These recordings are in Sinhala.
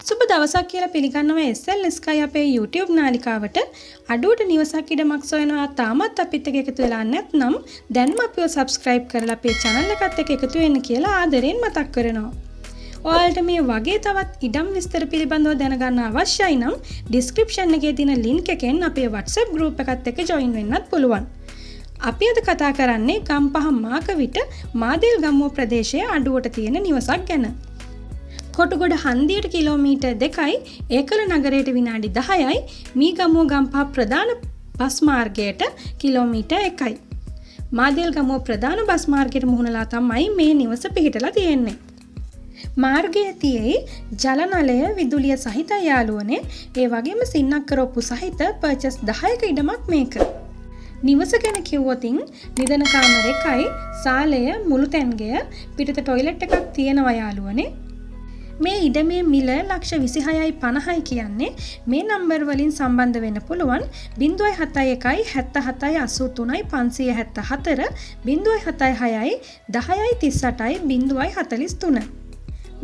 සුබ දවසක් කියලා පිළිගන්නවා SL අපේ YouTube නාලිකාවට. අඩුවට නිවසක් ඉඩමක් සොයනවා තාමත් අපිත් එක්ක එකතු වෙලා නැත්නම් දැන්ම අපිව subscribe කරලා අපේ channel එකත් එක්ක එකතු වෙන්න කියලා ආදරෙන් මතක් කරනවා. ඔයාලට මේ වගේ තවත් ඉඩම් විස්තර පිළිබඳව දැනගන්න අවශ්‍යයි නම් description එකේ තියෙන link එකෙන් අපේ WhatsApp group එකත් එක්ක join වෙන්නත් පුළුවන්. අපි අද කතා කරන්නේ ගම්පහ මාකවිට මාදේල් ගම්මුව ප්‍රදේශයේ අඩුවට තියෙන නිවසක් ගැන. කොටගොඩ හන්දියට කිලෝමීටර් 2යි ඒකල නගරයට විනාඩි 10යි මීගමුව ගම්පහ ප්‍රධාන බස් මාර්ගයට කිලෝමීටර් 1යි. මාදේල් ගමුව ප්‍රධාන බස් මාර්ගයට මුහුණලා තමයි මේ නිවස පිහිටලා තියෙන්නේ. මාර්ගයේ තියෙයි ජල නලය විදුලිය සහිත යාළුවනේ ඒ වගේම සින්නක්කරොප්පු සහිත පර්චස් 10ක ඉඩමක් මේක. නිවස ගැන කිව්වොතින් නිදන කාමර එකයි සාලය මුළු තැන්ගය පිටත ටොයිලට් එකක් තියෙනවා යාළුවනේ. මේ ඉඩමේ මිල ලක්ෂ 26.50යි කියන්නේ මේ නම්බර් වලින් සම්බන්ධ වෙන්න පුළුවන් 071 77 83 574 076යි 1038යි 043.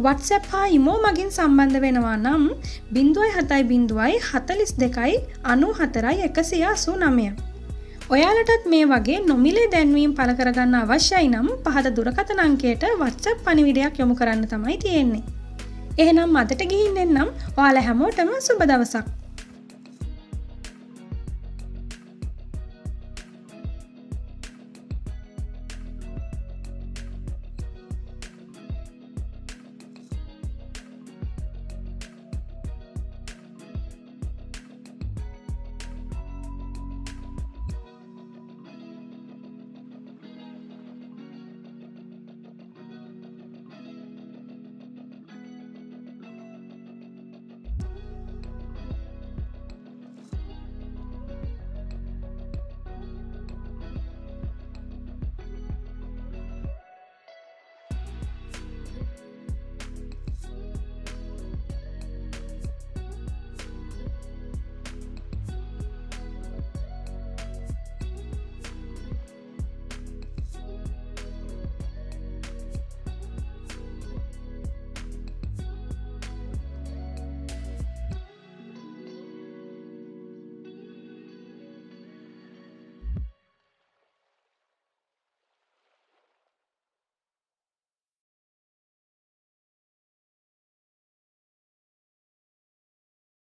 WhatsApp හා imo මගින් සම්බන්ධ වෙනවා නම් 070 42යි 94යි 189. ඔයාලටත් මේ වගේ නොමිලේ දැන්වීම් පළ කරගන්න අවශ්‍යයි නම් පහත දුරකථන අංකයට WhatsApp පණිවිඩයක් යොමු කරන්න තමයි තියෙන්නේ. එහෙනම් අදට ගිහින් එන්නම්. ඔයාලා හැමෝටම සුබ දවසක්.